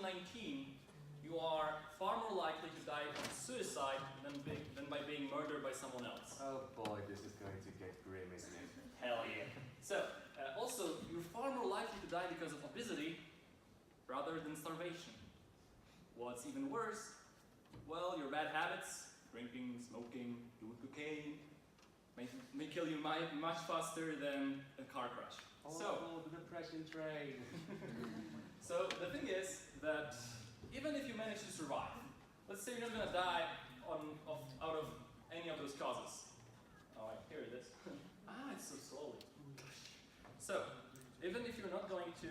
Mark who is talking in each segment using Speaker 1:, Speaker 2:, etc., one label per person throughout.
Speaker 1: 2019, you are far more likely to die from suicide than by being murdered by someone else.
Speaker 2: Oh boy, this is going to get grim, isn't it?
Speaker 1: Hell yeah. So, also, you're far more likely to die because of obesity rather than starvation. What's even worse? Well, your bad habits, drinking, smoking, doing cocaine, may kill you much faster than a car crash.
Speaker 2: Oh, the depression train.
Speaker 1: So the thing is that even if you manage to survive, let's say you're not going to die out of any of those causes. Oh, here it is. It's so slowly. So, even if you're not going to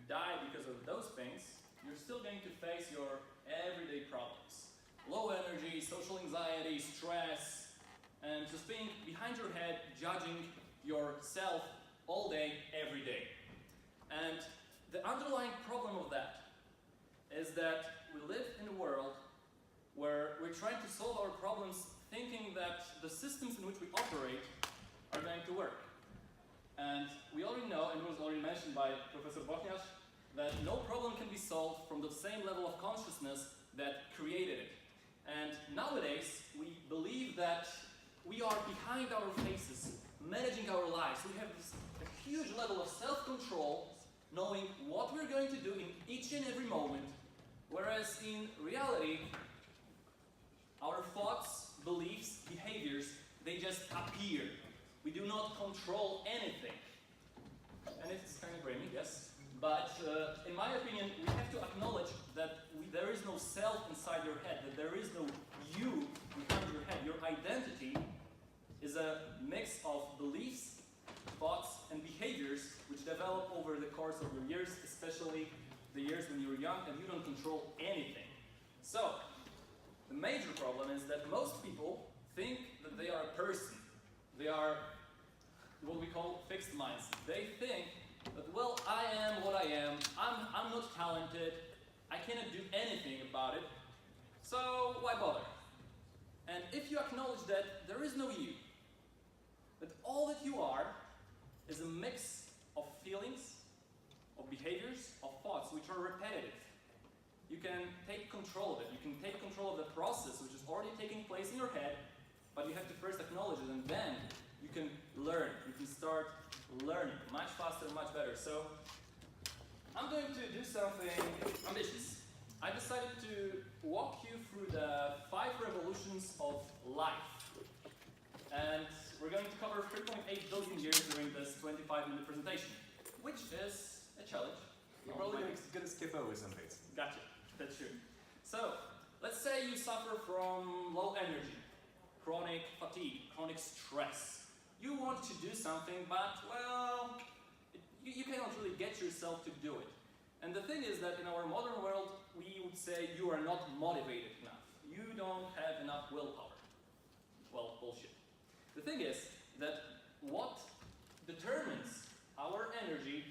Speaker 1: die because of those things, you're still going to face your everyday problems. Low energy, social anxiety, stress, and just being behind your head, judging yourself all day, every day. And the underlying problem of that is that we live in a world where we're trying to solve our problems thinking that the systems in which we operate are going to work. And we already know, and it was already mentioned by Professor Bochniarz, that no problem can be solved from the same level of consciousness that created it. And nowadays, we believe that we are behind our faces, managing our lives. We have a huge level of self-control, knowing what we're going to do in each and every moment, whereas in reality, our thoughts, beliefs, behaviors, they just appear. We do not control anything. And it's kind of grainy, yes. But in my opinion, we have to acknowledge that there is no self inside your head, that there is no you behind your head. Your identity is a mix of beliefs, thoughts, and behaviors which develop over the course of your years, especially the years when you're young and you don't control anything. So, the major problem is that most people think that they are a person. They are what we call fixed minds. They think that, well, I am what I am, I'm not talented, I cannot do anything about it, so why bother? And if you acknowledge that there is no you, that all that you are is a mix of feelings, of behaviors, of thoughts which are repetitive, you can take control of it. You can take control of the process which is already taking place in your head, but you have to first acknowledge it, and then you can learn. You can start learning much faster, much better. So I'm going to do something ambitious. I decided to walk you through the 5 revolutions of life. And we're going to cover 3.8 billion years during this 25-minute presentation, which is a challenge.
Speaker 2: You're probably going to skip over some bits.
Speaker 1: Gotcha. That's true. So, let's say you suffer from low energy, chronic fatigue, chronic stress. You want to do something, but, well, you cannot really get yourself to do it. And the thing is that in our modern world, we would say you are not motivated enough. You don't have enough willpower. Well, bullshit. The thing is that what determines our energy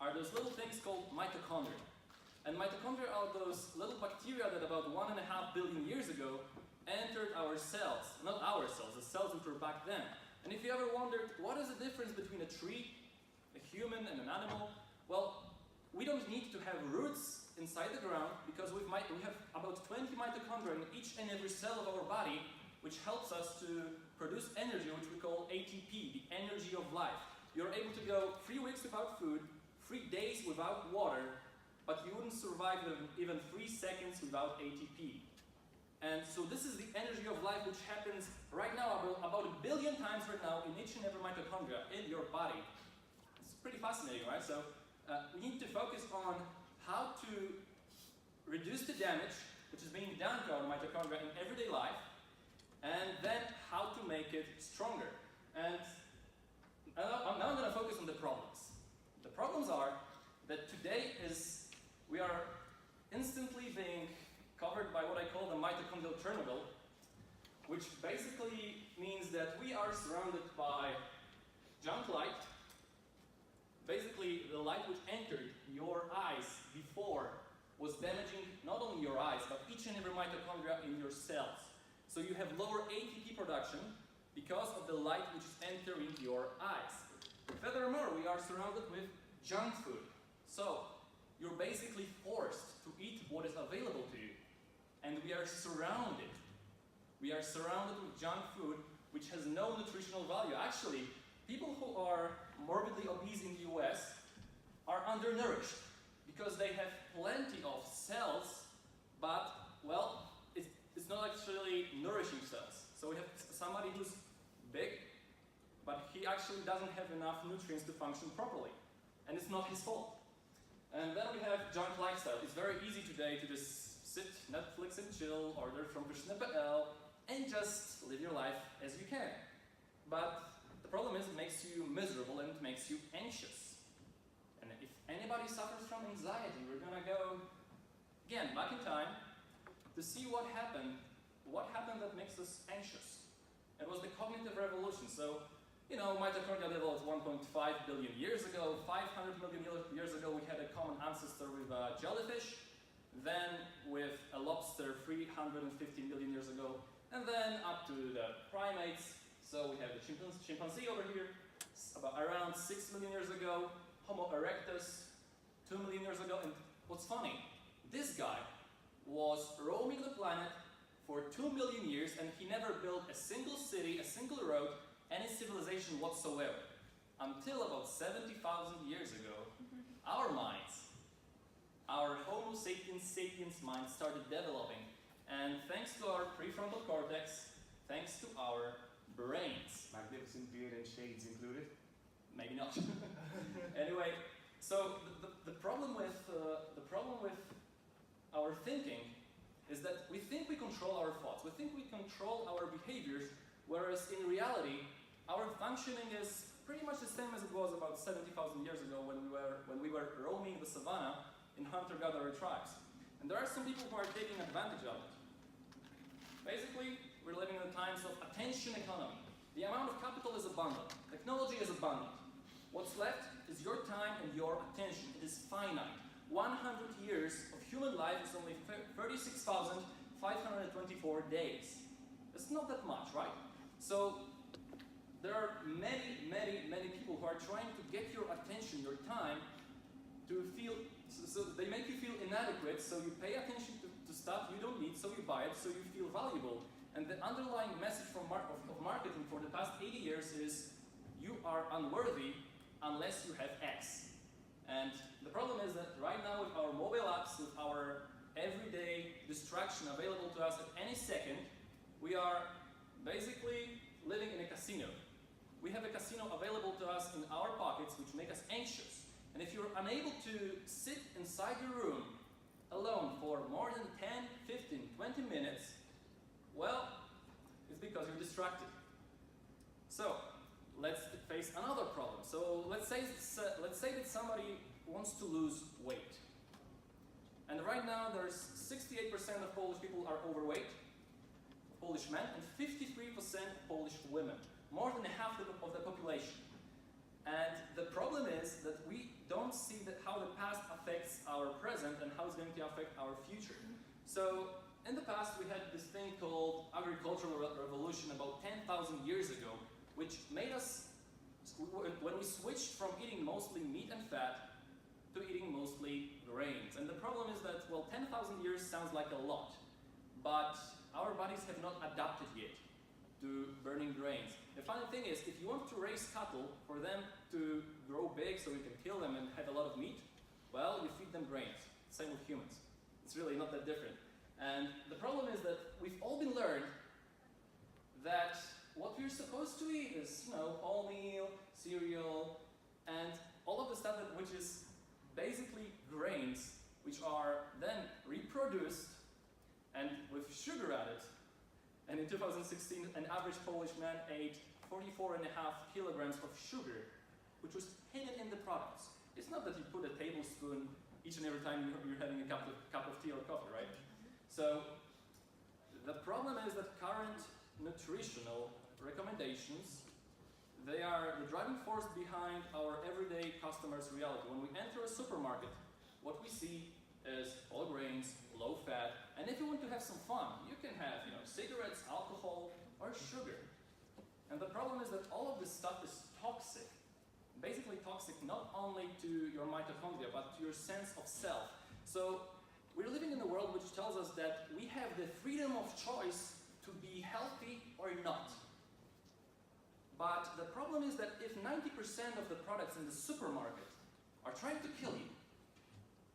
Speaker 1: are those little things called mitochondria. And mitochondria are those little bacteria that about 1.5 billion years ago entered our cells. Not our cells, the cells which were back then. And if you ever wondered, what is the difference between a tree, a human, and an animal? Well, we don't need to have roots inside the ground because we have about 20 mitochondria in each and every cell of our body, which helps us to produce energy, which we call ATP, the energy of life. You're able to go 3 weeks without food, 3 days without water, but you wouldn't survive even 3 seconds without ATP. And so this is the energy of life which happens right now, about 1 billion times right now in each and every mitochondria in your body. It's pretty fascinating, right? So we need to focus on how to reduce the damage which is being done to our mitochondria in everyday life, and then how to make it stronger. And now I'm going to focus on the problems. The problems are that today we are instantly being covered by what I call the mitochondrial Chernobyl, which basically means that we are surrounded by junk light, basically the light which entered your eyes before was damaging not only your eyes, but each and every mitochondria in your cells. So you have lower ATP production because of the light which is entering your eyes. Furthermore, we are surrounded with junk food. So you're basically forced to eat what is we are surrounded. We are surrounded with junk food which has no nutritional value. Actually, people who are morbidly obese in the US are undernourished because they have plenty of cells, but, well, it's not actually nourishing cells. So we have somebody who's big, but he actually doesn't have enough nutrients to function properly. And it's not his fault. And then we have junk lifestyle. It's very easy today to just sit, Netflix and chill, order from Pyszne.pl, and just live your life as you can. But the problem is it makes you miserable and it makes you anxious. And if anybody suffers from anxiety, we're gonna go, again, back in time to see what happened that makes us anxious. It was the cognitive revolution. So, mitochondria developed 1.5 billion years ago. 500 million years ago, we had a common ancestor with a jellyfish. Then with a lobster 350 million years ago. And then up to the primates. So we have the chimpanzee over here, about around 6 million years ago. Homo erectus, 2 million years ago. And what's funny, this guy was roaming the planet for 2 million years, and he never built a single city, a single road, any civilization whatsoever. Until about 70,000 years ago, our minds, our Homo sapiens minds started developing. And thanks to our prefrontal cortex, thanks to our brains.
Speaker 2: Magnificent beard and shades included?
Speaker 1: Maybe not. Anyway, so the problem with our thinking is that we think we control our thoughts, we think we control our behaviors, whereas in reality, our functioning is pretty much the same as it was about 70,000 years ago when we were roaming the savannah in hunter-gatherer tribes. And there are some people who are taking advantage of it. Basically, we're living in the times of attention economy. The amount of capital is abundant. Technology is abundant. What's left is your time and your attention. It is finite. 100 years of human life is only 36,524 days. It's not that much, right? So there are many people who are trying to get your attention, your time, to feel, so they make you feel inadequate, so you pay attention to stuff you don't need, so you buy it, so you feel valuable. And the underlying message of marketing for the past 80 years is, you are unworthy unless you have X. And the problem is that right now with our mobile apps, with our everyday distraction available to us at any second, we are basically living in a casino. We have a casino available to us in our pockets, which make us anxious. And if you're unable to sit inside your room alone for more than 10, 15, 20 minutes, well, it's because you're distracted. So, let's face another problem. So, let's say that somebody wants to lose weight. And right now, there's 68% of Polish people are overweight, Polish men, and 53% Polish women. More than half of the population. And the problem is that we don't see how the past affects our present and how it's going to affect our future. So, in the past we had this thing called agricultural revolution about 10,000 years ago, which made us, when we switched from eating mostly meat and fat to eating mostly grains. And the problem is that, well, 10,000 years sounds like a lot, but our bodies have not adapted yet to burning grains. The funny thing is, if you want to raise cattle for them to grow big so you can kill them and have a lot of meat, well, you feed them grains. Same with humans. It's really not that different. And the problem is that we've all been learned that what we're supposed to eat is, wholemeal, cereal, and all of the stuff which is basically grains, which are then reproduced and with sugar added. And in 2016, an average Polish man ate 44.5 kilograms of sugar, which was hidden in the products. It's not that you put a tablespoon each and every time you're having a cup of tea or coffee, right? So the problem is that current nutritional recommendations, they are the driving force behind our everyday customers' reality. When we enter a supermarket, what we see is all grains, low fat, and if you want to have some fun, you can have, cigarettes, alcohol, or sugar. And the problem is that all of this stuff is toxic. Basically toxic not only to your mitochondria, but to your sense of self. So we're living in a world which tells us that we have the freedom of choice to be healthy or not. But the problem is that if 90% of the products in the supermarket are trying to kill you,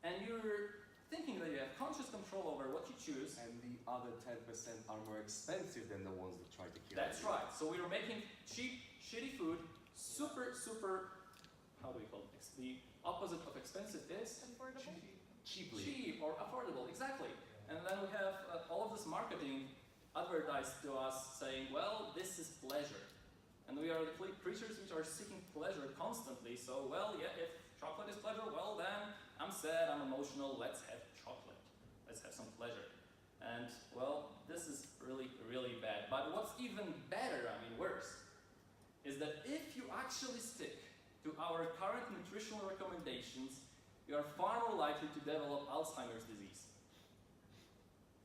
Speaker 1: and you're thinking that you have conscious control over what you choose,
Speaker 2: And the other 10% are more expensive than the ones that try to kill
Speaker 1: that's
Speaker 2: you.
Speaker 1: right. So we are making cheap, shitty food, super, how do we call it? The opposite of expensive is
Speaker 3: Affordable?
Speaker 2: Cheaply.
Speaker 1: cheap or affordable, exactly. And then we have all of this marketing advertised to us saying, well, this is pleasure. And we are the creatures which are seeking pleasure constantly. So, well, yeah, if chocolate is pleasure, well then, I'm sad, I'm emotional, let's have chocolate. Let's have some pleasure. And, well, this is really, really bad. But what's even better, I mean worse, is that if you actually stick to our current nutritional recommendations, you are far more likely to develop Alzheimer's disease.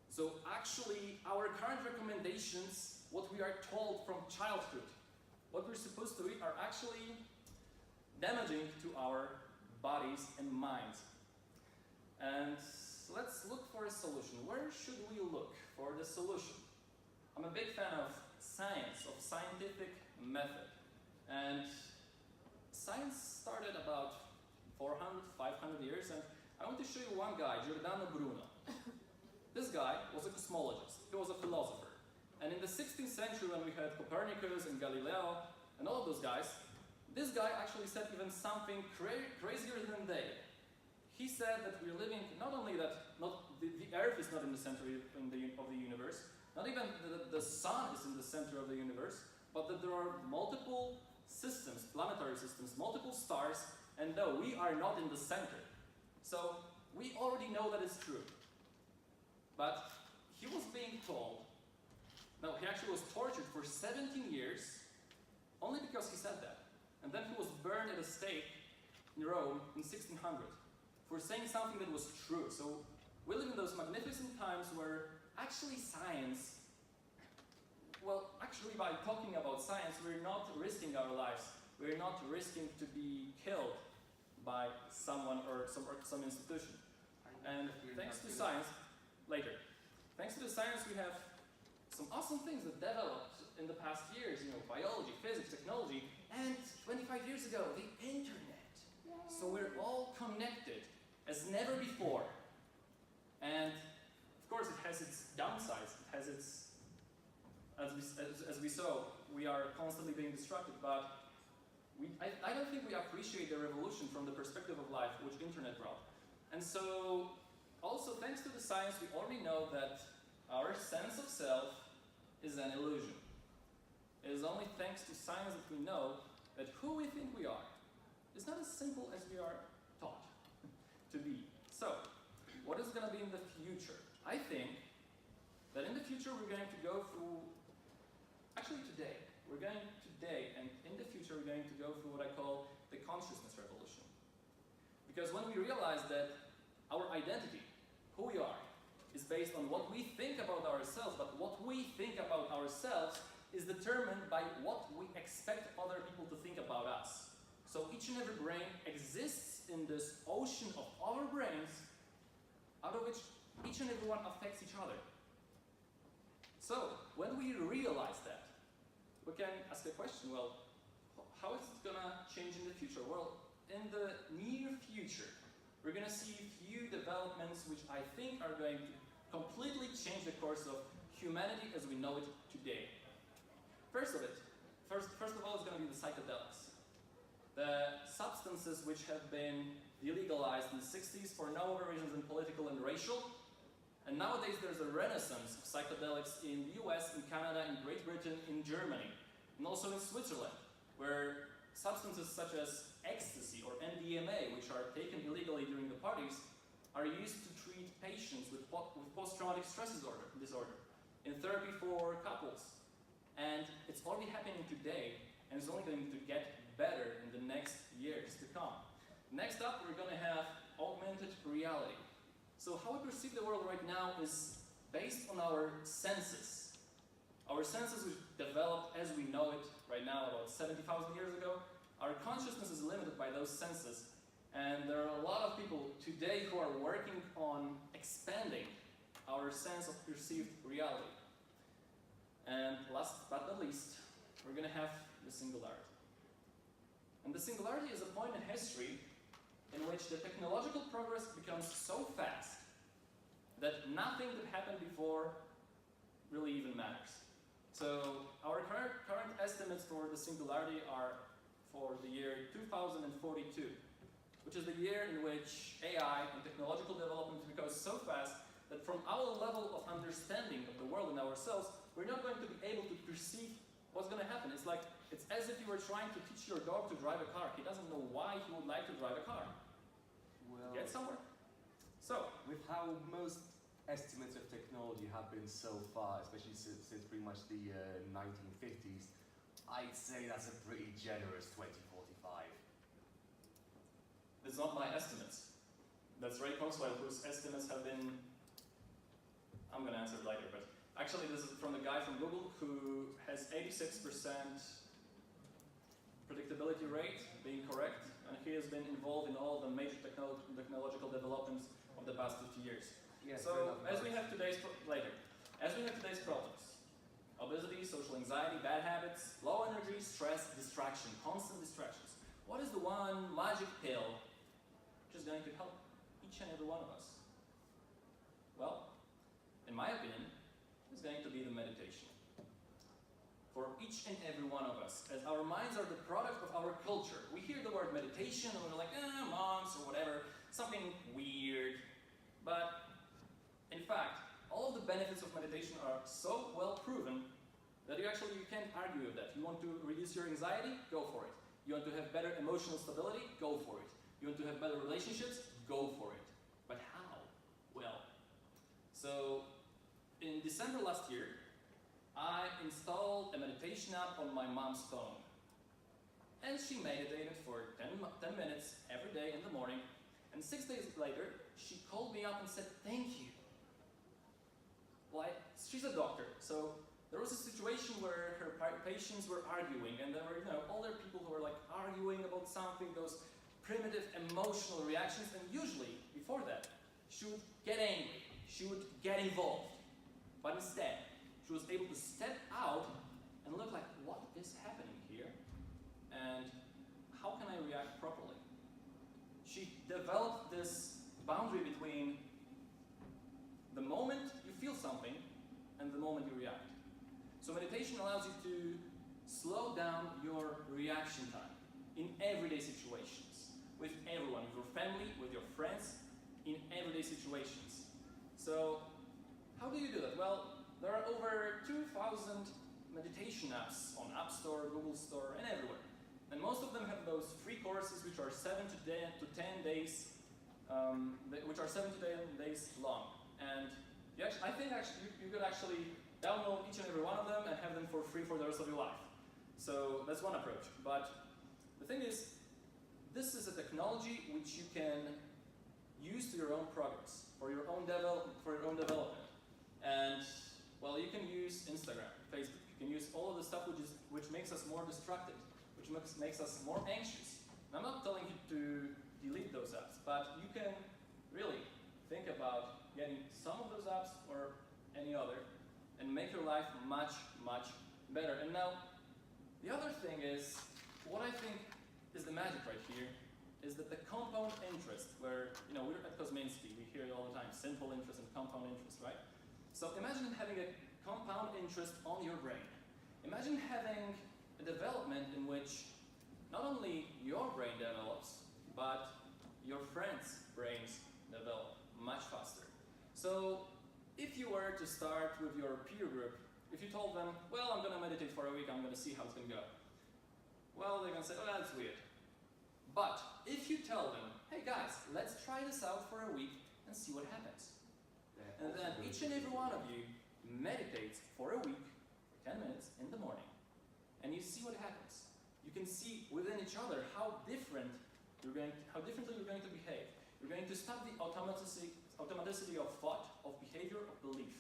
Speaker 1: So actually, our current recommendations, what we are told from childhood, what we're supposed to eat, are actually damaging to our bodies and minds. And let's look for a solution. Where should we look for the solution? I'm a big fan of science, of scientific method. And science started about 400, 500 years, and I want to show you one guy, Giordano Bruno. This guy was a cosmologist, he was a philosopher. And in the 16th century, when we had Copernicus and Galileo and all of those guys, this guy actually said even something crazier than they. He said that we're living, not only that the Earth is not in the center of the universe, not even the sun is in the center of the universe, but that there are multiple systems, planetary systems, multiple stars, and no, we are not in the center. So we already know that it's true. But he was being told, no, he actually was tortured for 17 years only because he said that. And then he was burned at a stake in Rome in 1600 for saying something that was true. So we live in those magnificent times where actually science, well, actually by talking about science, we're not risking our lives. We're not risking to be killed by someone or some institution. And thanks to science, later, thanks to the science, we have some awesome things that developed in the past years, biology, physics, technology, and 25 years ago, the internet. So we're all connected as never before. And of course, it has its downsides. It has its, as we saw, we are constantly being distracted, but I don't think we appreciate the revolution from the perspective of life which internet brought. And so, also thanks to the science, we already know that our sense of self is an illusion. It is only thanks to science that we know that who we think we are is not as simple as we are taught to be. So, what is going to be in the future? I think that in the future we're going to go through, actually today, and in the future we're going to go through what I call the consciousness revolution. Because when we realize that our identity, who we are, is based on what we think about ourselves, but what we think about ourselves is determined by what we expect other people to think about us. So each and every brain exists in this ocean of other brains, out of which each and every one affects each other. So when we realize that, we can ask the question, well, how is it going to change in the future? Well, in the near future, we're going to see a few developments which I think are going to completely change the course of humanity as we know it today. First of all, it's going to be the psychedelics. The substances which have been delegalized in the 60s for no other reasons than political and racial. And nowadays there's a renaissance of psychedelics in the US, in Canada, in Great Britain, in Germany, and also in Switzerland, where substances such as ecstasy or MDMA, which are taken illegally during the parties, are used to treat patients with post-traumatic stress disorder in therapy for couples. And it's already happening today, and it's only going to get better in the next years to come. Next up, we're going to have augmented reality. So how we perceive the world right now is based on our senses. Our senses which developed as we know it right now about 70,000 years ago. Our consciousness is limited by those senses. And there are a lot of people today who are working on expanding our sense of perceived reality. And last but not least, we're going to have the singularity. And the singularity is a point in history in which the technological progress becomes so fast that nothing that happened before really even matters. So our current estimates for the singularity are for the year 2042, which is the year in which AI and technological development becomes so fast that from our level of understanding of the world and ourselves, we're not going to be able to perceive what's going to happen. It's as if you were trying to teach your dog to drive a car. He doesn't know why he would like to drive a car.
Speaker 2: Well,
Speaker 1: Get somewhere? So,
Speaker 2: with how most estimates of technology have been so far, especially since pretty much the 1950s, I'd say that's a pretty generous 2045.
Speaker 1: it's not my estimates. That's Ray Kurzweil, whose estimates have been... I'm going to answer it later, but actually this is from the guy from Google who has 86% predictability rate being correct, and he has been involved in all the major technological developments of the past 50 years.
Speaker 2: Yes,
Speaker 1: So, as we have today's problems, obesity, social anxiety, bad habits, low energy, stress, distraction, constant distractions. What is the one magic pill which is going to help each and every one of us? Well, in my opinion, it's going to be the meditation. For each and every one of us, as our minds are the product of our culture. We hear the word meditation and we're like, monks or whatever, something weird. But in fact, all of the benefits of meditation are so well proven that you can't argue with that. You want to reduce your anxiety? Go for it. You want to have better emotional stability? Go for it. You want to have better relationships? Go for it. But how? Well, so in December last year, I installed a meditation app on my mom's phone. And she meditated for 10 minutes every day in the morning. And 6 days later, she called me up and said, thank you. Well, she's a doctor, so there was a situation where her patients were arguing, and there were older people who were like arguing about something, those primitive emotional reactions, and usually, before that, she would get angry, she would get involved. But instead, she was able to step out and look like, what is happening here? And how can I react properly? She developed this boundary between the moment you feel something and the moment you react. So meditation allows you to slow down your reaction time in everyday situations, with everyone, with your family, with your friends, in everyday situations. So how do you do that? Well, there are over 2,000 meditation apps on App Store, Google Store, and everywhere. And most of them have those free courses which are 7 to 10 days, which are 7 to 10 days long. And I think you could actually download each and every one of them and have them for free for the rest of your life. So that's one approach. But the thing is, this is a technology which you can use to your own progress, for your own development. And well, you can use Instagram, Facebook. You can use all of the stuff which makes us more distracted, which makes us more anxious. And I'm not telling you to delete those apps, but you can really think about getting some of those apps or any other and make your life much, much better. And now, the other thing is, what I think is the magic right here is that the compound interest, where, we're at Kosminski, we hear it all the time, simple interest and compound interest, right? So imagine having a compound interest on your brain. Imagine having a development in which not only your brain develops, but your friends' brains develop much faster. So if you were to start with your peer group, if you told them, well, I'm going to meditate for a week, I'm going to see how it's going to go. Well, they're going to say, oh, that's weird. But if you tell them, hey guys, let's try this out for a week and see what happens. And then each and every one of you meditates for a week, 10 minutes in the morning, and you see what happens. You can see within each other how differently you're going to behave. You're going to stop the automaticity of thought, of behavior, of belief,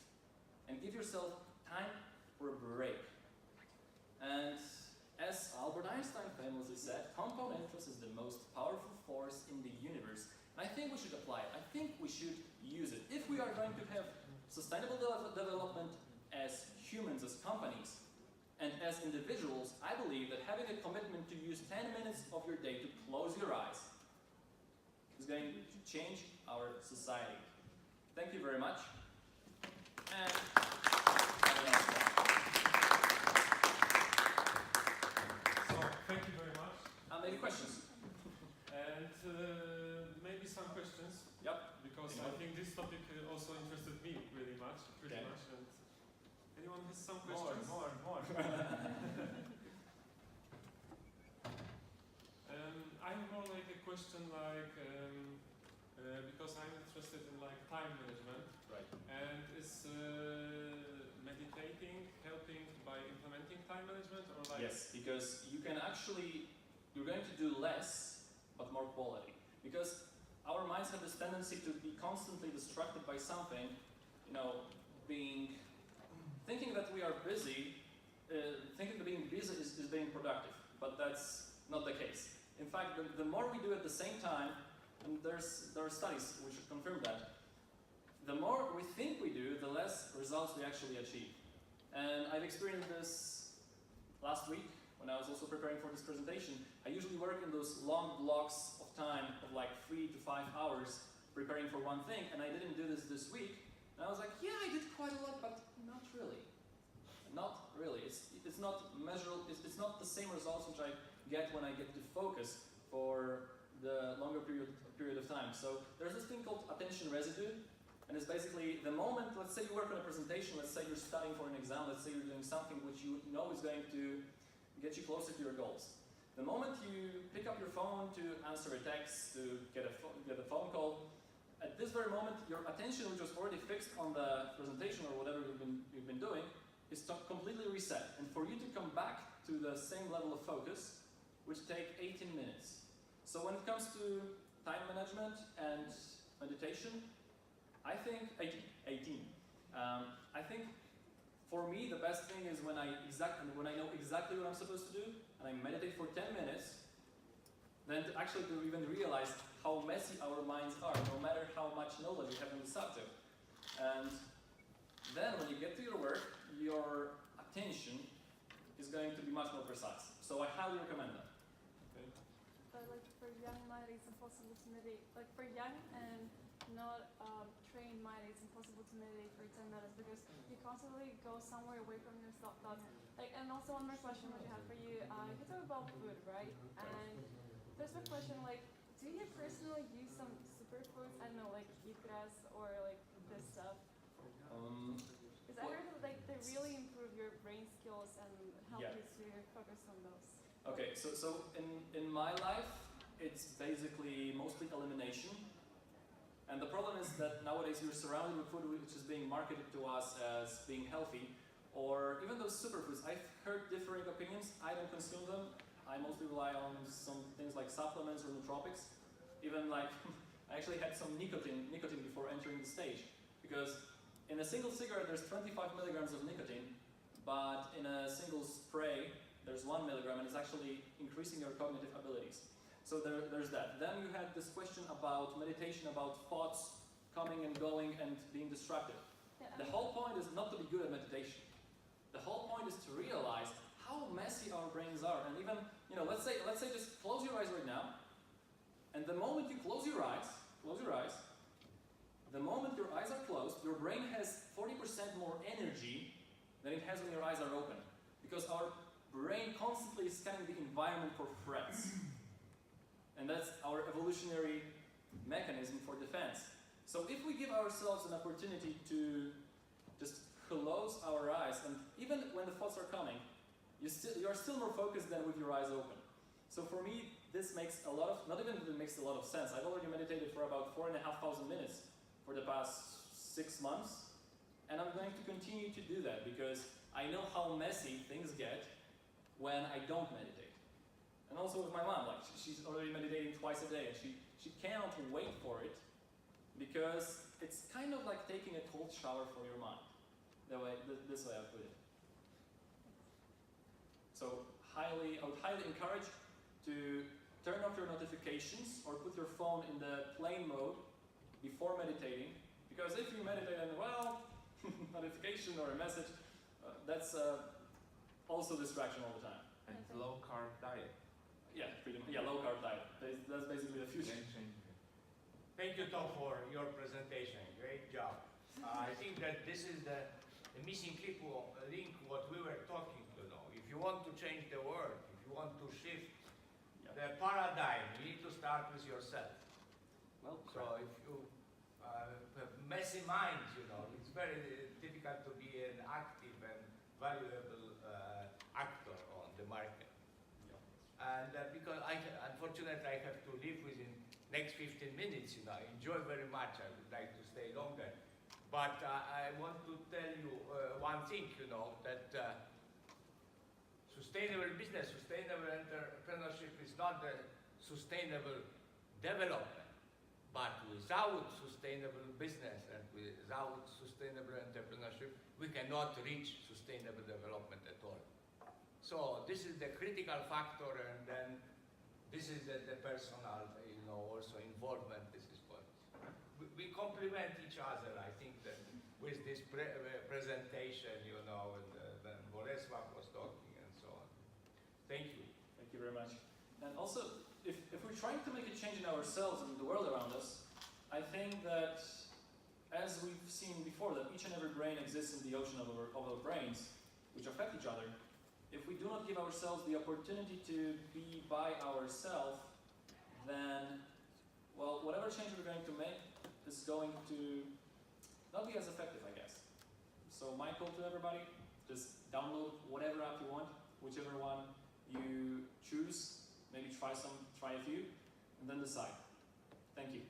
Speaker 1: and give yourself time for a break. And as Albert Einstein famously said, compound interest is the most powerful force in the universe. And I think we should apply it. I think we should use it. If we are going to have sustainable development as humans, as companies, and as individuals, I believe that having a commitment to use 10 minutes of your day to close your eyes is going to change our society. Thank you very much. And have a nice day.
Speaker 3: So, thank you very much.
Speaker 1: Any questions?
Speaker 3: And maybe some questions.
Speaker 1: Yep.
Speaker 3: Because I think this topic also interested me really much, pretty much. And anyone has some questions?
Speaker 4: More.
Speaker 3: I have more like a question like, because I'm interested in like time management.
Speaker 1: Right.
Speaker 3: And is meditating helping by implementing time management or like?
Speaker 1: Yes, because you can actually, you're going to do less, but more quality. Because our minds have this tendency to be constantly distracted by something, you know, thinking that we are busy, thinking that being busy is being productive, but that's not the case. In fact, the more we do at the same time, and there are studies which confirm that, the more we think we do, the less results we actually achieve. And I've experienced this last week when I was also preparing for this presentation. I usually work in those long blocks of time of like 3 to 5 hours preparing for one thing, and I didn't do this week. And I was like, yeah, I did quite a lot, but not really. Not really. It's not measurable. It's not the same results which I get when I get to focus for the longer period of time. So there's this thing called attention residue, and it's basically the moment, let's say you work on a presentation, let's say you're studying for an exam, let's say you're doing something which you know is going to get you closer to your goals. The moment you pick up your phone to answer a text, to get a phone call, at this very moment, your attention, which was already fixed on the presentation or whatever you've been doing, is completely reset. And for you to come back to the same level of focus, which take 18 minutes. So when it comes to time management and meditation, I think 18. I think for me the best thing is when I know exactly what I'm supposed to do, and I meditate for 10 minutes, then to even realize how messy our minds are, no matter how much knowledge you have on the subject. And then when you get to your work, your attention is going to be much more precise. So I highly recommend that.
Speaker 3: Okay.
Speaker 5: Like for young mind, it's impossible to meditate. Like for young and not trained mind, it's impossible to meditate for 10 minutes because you constantly go somewhere away from your thoughts. Like, and also one more question which I have for you. You talk about food, right? And there's a question like, do you personally use some superfoods? I don't know, like wheatgrass or like this stuff. Because I heard that like they really improve your brain skills and help you to focus on those.
Speaker 1: Okay, so in my life, it's basically mostly elimination. And the problem is that nowadays we're surrounded with food which is being marketed to us as being healthy, or even those superfoods. I've heard differing opinions. I don't consume them. I mostly rely on some things like supplements or nootropics. Even like, I actually had some nicotine before entering the stage. Because in a single cigarette there's 25 milligrams of nicotine, but in a single spray there's 1 milligram, and it's actually increasing your cognitive abilities. So there's that. Then you had this question about meditation, about thoughts coming and going and being distracted.
Speaker 5: Yeah,
Speaker 1: The whole point is not to be good at meditation. The whole point is to realize how messy our brains are. And even, let's say just close your eyes right now, and the moment you close your eyes, the moment your eyes are closed, your brain has 40% more energy than it has when your eyes are open. Because our brain constantly is scanning the environment for threats. And that's our evolutionary mechanism for defense. So if we give ourselves an opportunity to just close our eyes, and even when the thoughts are coming, you are still more focused than with your eyes open. So for me, this makes not even that it makes a lot of sense. I've already meditated for about 4,500 minutes for the past 6 months, and I'm going to continue to do that because I know how messy things get when I don't meditate. And also with my mom, like she's already meditating twice a day, and she cannot wait for it because it's kind of like taking a cold shower for your mind. This way I put it. So I would highly encourage to turn off your notifications or put your phone in the plane mode before meditating. Because if you meditate and, well, notification or a message, that's also distraction all the time.
Speaker 4: And low carb diet.
Speaker 1: Yeah, low carb diet. That's basically the future.
Speaker 4: Game changer.
Speaker 6: Thank you, Tom, for your presentation. Great job. I think that this is the missing link what we were talking to know. If you want to change the world, if you want to shift the paradigm, you need to start with yourself.
Speaker 2: Well,
Speaker 6: So if you have messy minds, it's very difficult to be an active and valuable actor on the market. And because unfortunately I have to leave within next 15 minutes, I enjoy very much, I would like to stay longer. But I want to tell you one thing, that sustainable business, sustainable entrepreneurship is not the sustainable development. But without sustainable business and without sustainable entrepreneurship, we cannot reach sustainable development at all. So this is the critical factor, and then this is the personal, also involvement. This is what we complement each other. I think that with this presentation, and then Bolesław was talking and so on. Thank you.
Speaker 1: Thank you very much. And also, if we're trying to make a change in ourselves and the world around us, I think that, as we've seen before, that each and every brain exists in the ocean of our brains, which affect each other. If we do not give ourselves the opportunity to be by ourselves, then, well, whatever change we're going to make is going to not be as effective, I guess. So my call to everybody, just download whatever app you want, whichever one you choose, maybe try a few, and then decide. Thank you.